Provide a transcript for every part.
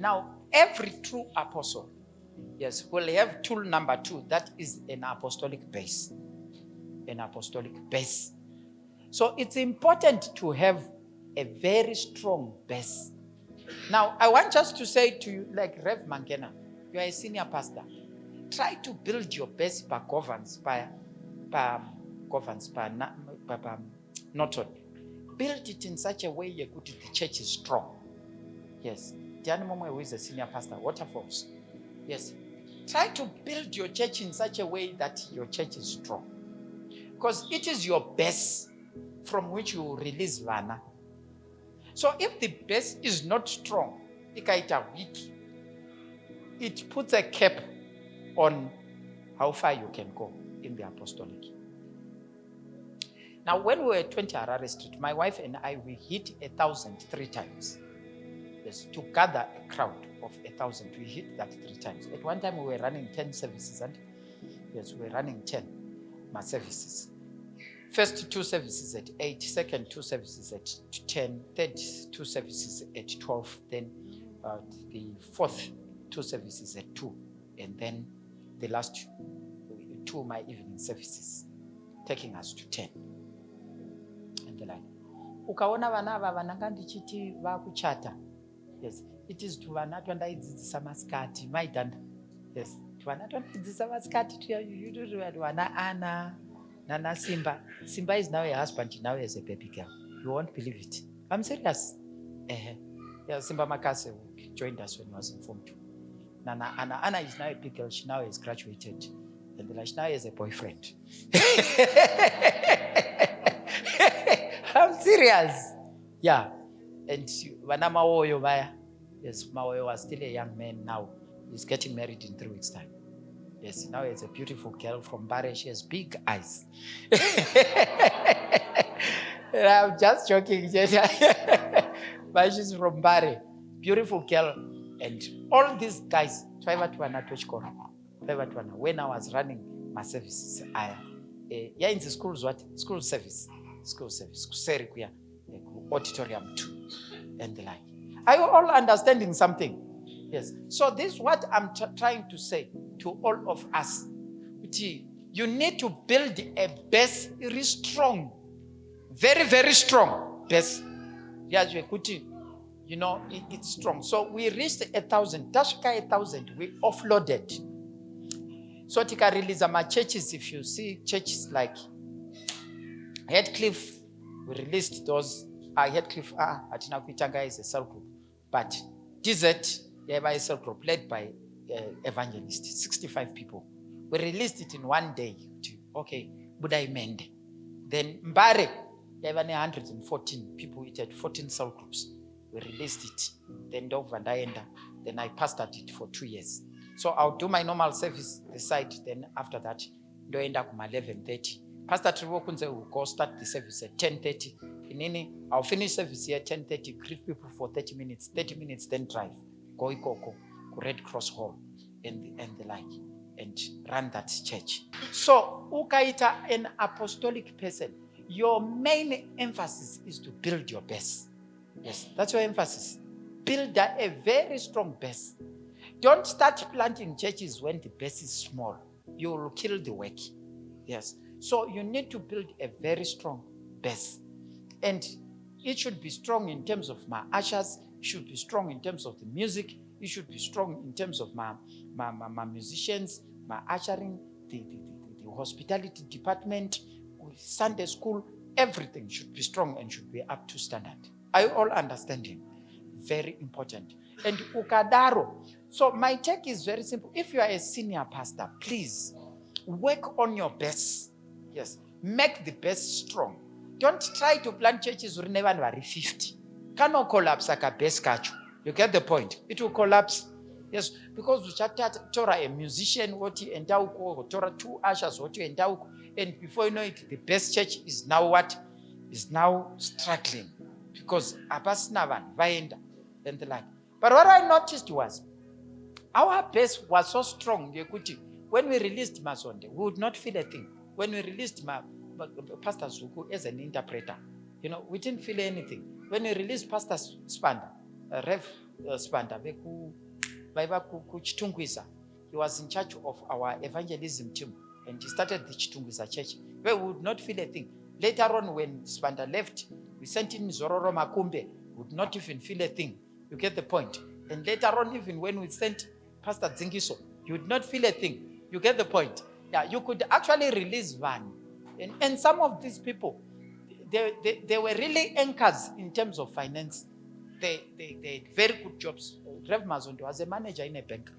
Now, every true apostle, yes, will have tool number 2. That is an apostolic base. An apostolic base. So it's important to have a very strong base. Now, I want just to say to you, like Rev Mangena, you are a senior pastor. Try to build your base by governance, not on. Build it in such a way that the church is strong. Yes. Diane Momo, who is a senior pastor, Waterfalls. Yes. Try to build your church in such a way that your church is strong. Because it is your base from which you release Vana. So if the base is not strong, weak, it puts a cap on how far you can go in the apostolic. Now, when we were at 20 Harare Street, my wife and I, we hit 1,000 3 times. Yes, to gather a crowd of 1,000, we hit that 3 times. At one time, we were running 10 services, and yes, we were running 10 services. First 2 services at 8, second 2 services at 10, third 2 services at 12, then the fourth 2 services at 2, and then the last 2 my evening services, taking us to 10. And the like. Ukaona vana vananga ndichiti vakuchata. Yes, it is to vana twandaidzidzisa maskati, maidanda. Yes, to vana twandaidzidzisa maskati to vana Anna, Nana Simba. Simba is now a husband, now as a baby girl. You won't believe it. I'm serious. Yeah, Simba Makase joined us when he was in Form 2. Anna is now a big girl. She now has graduated. And she now has a boyfriend. I'm serious. Yeah. And Vana Mawoyo Maya. Yes, Mawoyo was still a young man now. He's getting married in 3 weeks' time. Yes, now he's a beautiful girl from Bare. She has big eyes. I'm just joking. But she's from Bare. Beautiful girl. And all these guys, when I was running my services, in the schools, what? School service. Auditorium 2 and the like. Are you all understanding something? Yes. So this is what I'm trying to say to all of us. You need to build a base very strong. Very, very strong base. You know, it's strong. So we reached 1,000. Tashka 1,000. We offloaded. So tika release my churches. If you see churches like Headcliff, we released those. Headcliff, Atina Kuitanga is a cell group. But DZ, a cell group led by evangelists, 65 people. We released it in 1 day. Okay, Budai Mende. Then Mbare, 114 people. It had 14 cell groups. We released it. Then Dog Vandaenda. Then I pastored it for 2 years. So I'll do my normal service the side. Then after that, do end up 11:30. Pastor Triwokunze will go start the service at 10:30. I'll finish service here at 10:30, greet people for 30 minutes, then drive. Go Ikoko, Red Cross Hall, and the like, and run that church. So, ukaita an apostolic person, your main emphasis is to build your base. Yes, that's your emphasis. Build a very strong base. Don't start planting churches when the base is small. You will kill the work. Yes. So you need to build a very strong base. And it should be strong in terms of my ushers. It should be strong in terms of the music. It should be strong in terms of my musicians, my ushering, the hospitality department, Sunday school. Everything should be strong and should be up to standard. Are you all understanding? Very important. And ukadaro. So my take is very simple. If you are a senior pastor, please work on your base. Yes. Make the base strong. Don't try to plant churches who never vary 50. Cannot collapse like a base catch. You get the point? It will collapse. Yes, because we Tora a musician, what you endauko, Tora 2 ushers, what you endauko, and before you know it, the best church is now what? Is now struggling. Because Abasnavan, Vaenda, and the like. But what I noticed was our base was so strong. When we released Masonde, we would not feel a thing. When we released Pastor Zuku as an interpreter, we didn't feel anything. When we released Pastor Spanda, Rev Spanda vaiva kuchitungwiza. He was in charge of our evangelism team, and he started the Chitungwiza church, where we would not feel a thing. Later on, when Spanda left, we sent in Zororo Makumbe, would not even feel a thing. You get the point. And later on, even when we sent Pastor Zingiso, you would not feel a thing. You get the point. Yeah, you could actually release Van. And some of these people, they were really anchors in terms of finance. They had very good jobs. Rev Mazondo was a manager in a bank.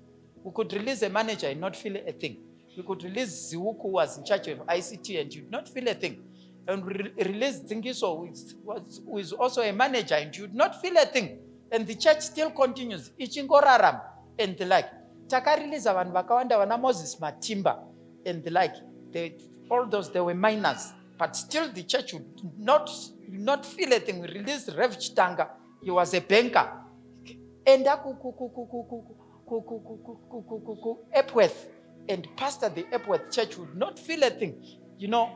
We could release a manager and not feel a thing. We could release Ziwuku, who was in charge of ICT, and you'd not feel a thing. And release Zingiso, who is also a manager, and you'd not feel a thing. And the church still continues. Ichingoraram and the like. Taka release Van Vakawanda, Wana Moses Matimba and the like. All those, they were minors. But still the church would not feel a thing. We released Rev Chitanga. He was a banker. And Epworth and pastor the Epworth church would not feel a thing. You know,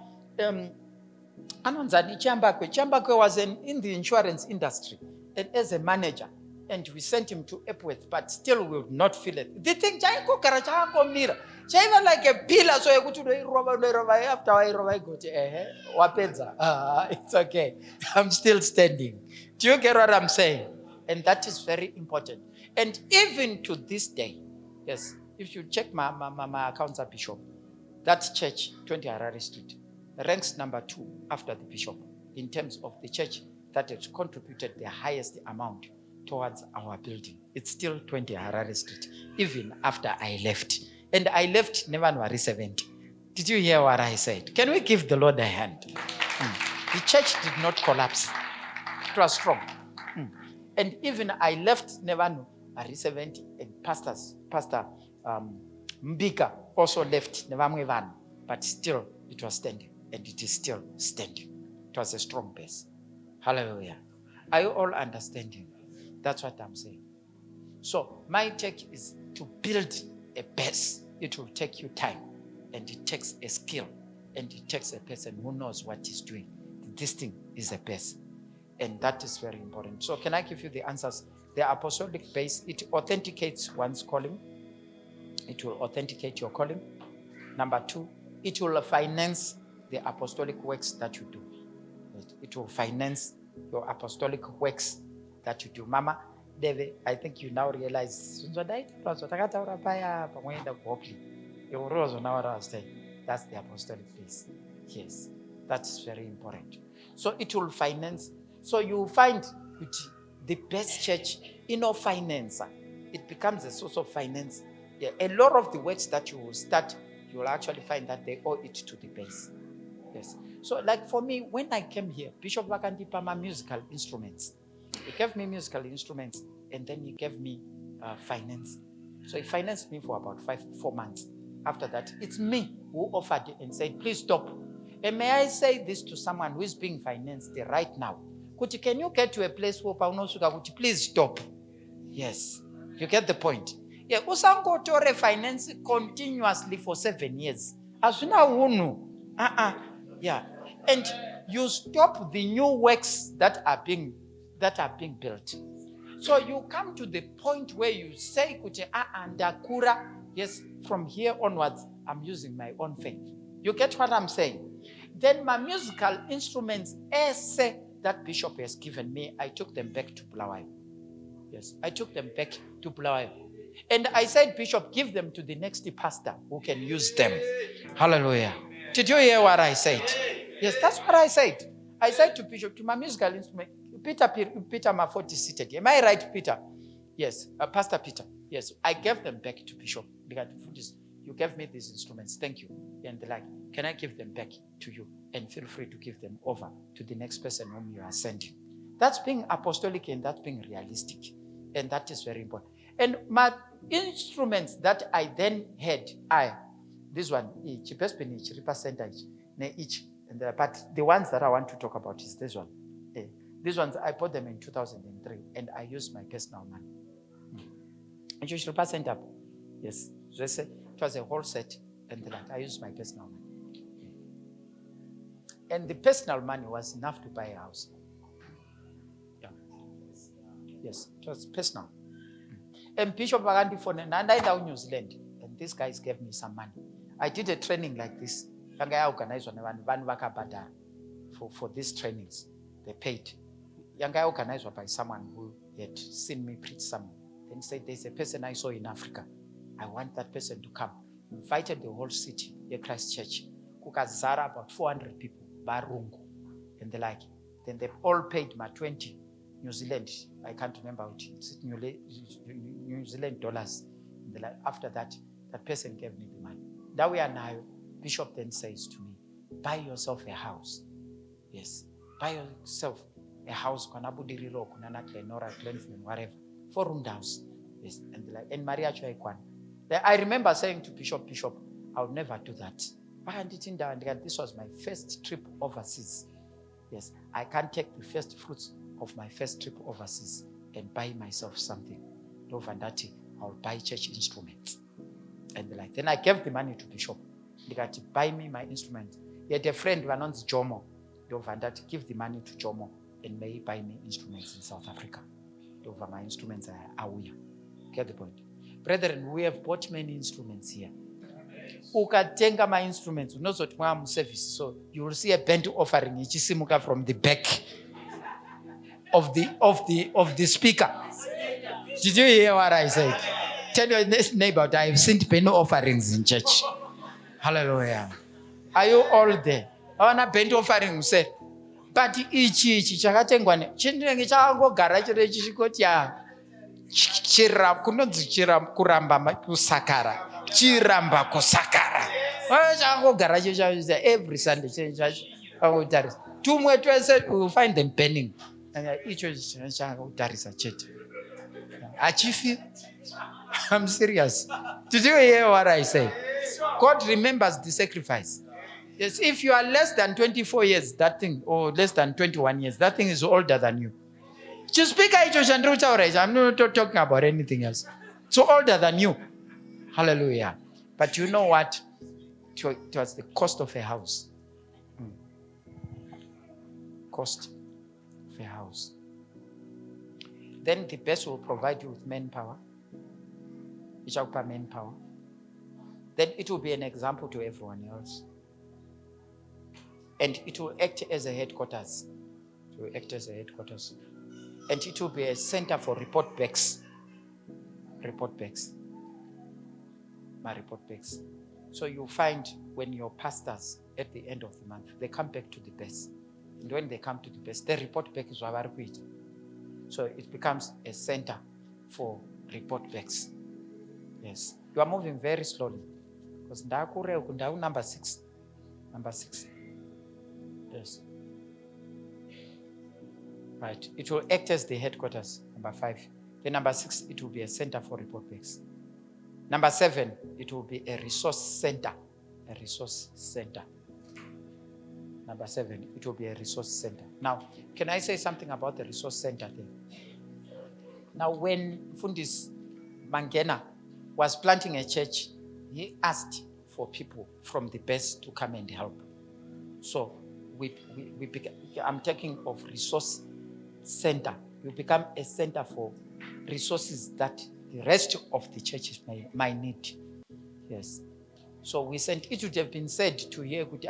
Anonzani Chambakwe was in the insurance industry and as a manager. And we sent him to Epworth, but still we would not feel it. The thing, even like a pillar, so I go to the after I go to Wapenza. It's okay. I'm still standing. Do you get what I'm saying? And that is very important. And even to this day, yes, if you check my accounts at Bishop, that church, 20 Harare Street, ranks number 2 after the Bishop in terms of the church that has contributed the highest amount towards our building. It's still 20 Harare Street, even after I left. And I left Nevanwari 70. Did you hear what I said? Can we give the Lord a hand? The church did not collapse. It was strong. And even I left Nevanwari 70, and Pastor Mbika also left Nevamwevan, but still it was standing, and it is still standing. It was a strong base. Hallelujah. Are you all understanding? That's what I'm saying. So my take is to build a base. It will take you time, and it takes a skill, and it takes a person who knows what he's doing. This thing is a base, and that is very important. So can I give you the answers? The apostolic base, it authenticates one's calling. It will authenticate your calling. Number 2, it will finance the apostolic works that you do. It will finance your apostolic works that you do. Mama, David, I think you now realize that's the apostolic base. Yes, that's very important. So it will finance. So you will find the best church in no finance. It becomes a source of finance. Yeah, a lot of the works that you will start, you will actually find that they owe it to the base. Yes. So like for me, when I came here, Bishop Vakandipa my musical instruments. He gave me musical instruments, and then he gave me finance. So he financed me for about 4 months. After that, it's me who offered and said, please stop. And may I say this to someone who is being financed right now? Kuti, can you get to a place where Kuti, please stop? Yes. You get the point? Yeah, usango tore finance continuously for 7 years. Asuna unu. Yeah. And you stop the new works that are being built. So you come to the point where you say, Ndakura, yes, from here onwards, I'm using my own faith. You get what I'm saying? Then my musical instruments, essay that Bishop has given me, I took them back to Bulawayo. Yes, I took them back to Bulawayo. And I said, Bishop, give them to the next pastor who can use them. Hallelujah. Did you hear what I said? Yes, that's what I said. I said to Bishop, to my musical instrument, Peter Mafoti seated. Am I right, Peter? Yes, Pastor Peter. Yes, I gave them back to Bishop. You gave me these instruments. Thank you. And they're like, can I give them back to you? And feel free to give them over to the next person whom you are sending. That's being apostolic, and that's being realistic. And that is very important. And my instruments that I then had, this one, each percentage, each. But the ones that I want to talk about is this one. These ones, I bought them in 2003, and I used my personal money. And you should percent up. Yes. So it was a whole set, and I used my personal money. And the personal money was enough to buy a house. Yeah. Yes, it was personal. And Bishop Bagandi for and I down New Zealand. And these guys gave me some money. I did a training like this. I organized for these trainings. They paid. I organized by someone who had seen me preach somewhere. Then said, there's a person I saw in Africa. I want that person to come. Invited the whole city, the Christ Church. Kukazara about 400 people. Barungu. And the like. Then they all paid my 20 New Zealand. I can't remember what it's New Zealand dollars. And the like. After that, that person gave me the money. That we are now. Bishop then says to me, buy yourself a house. Yes. Buy yourself a house. Whatever. 4-room house. Yes. And the like. And Maria Chuaikwan. I remember saying to Bishop, I would never do that. This was my first trip overseas. Yes, I can't take the first fruits of my first trip overseas and buy myself something. I'll buy church instruments. And like, then I gave the money to Bishop. They got to buy me my instruments. He had a friend who announced Jomo. Give the money to Jomo and may he buy me instruments in South Africa. Over my instruments are we. Get the point? Brethren, we have bought many instruments here. Ukatenga my instruments, service. So you will see a band offering from the back of the speaker. Did you hear what I said? Tell your neighbor that I've seen penny offerings in church. Hallelujah. Are you all there? I want a band offering said, but ichi chakatengwane chinenge chakangogara chiri chichikoti kunonzi kuramba kusakara. Chiramba kusakara. Every Sunday, we will find them penning. And each I'm serious. Did you hear what I say? God remembers the sacrifice. Yes, if you are less than 24 years, that thing, or less than 21 years, that thing is older than you. Just speak. I'm not talking about anything else. So older than you. Hallelujah. But you know what? It was the cost of a house. Cost of a house. Then the best will provide you with manpower. Manpower. Then it will be an example to everyone else. And it will act as a headquarters. It will act as a headquarters. And it will be a center for report backs. Report backs. My report backs. So you find when your pastors at the end of the month, they come back to the base. And when they come to the base, they report back is what. So it becomes a center for report backs. Yes. You are moving very slowly. Because number 6. Number 6. Yes. Right. It will act as the headquarters. Number 5. Then number 6, it will be a center for report backs. Number 7, it will be a resource center. A resource center. Number 7, it will be a resource center. Now, can I say something about the resource center thing? Now, when Fundis Mangena was planting a church, he asked for people from the base to come and help. So, I'm taking of resource center. You become a center for resources that the rest of the churches might need. Yes. So we sent, it would have been said to hear, they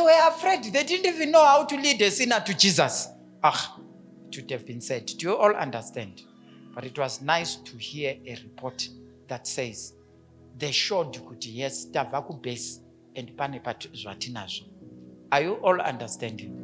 were afraid. They didn't even know how to lead a sinner to Jesus. It would have been said. Do you all understand? But it was nice to hear a report that says, they showed yes, Tavaku base and Panepat Zwatinazo. Are you all understanding?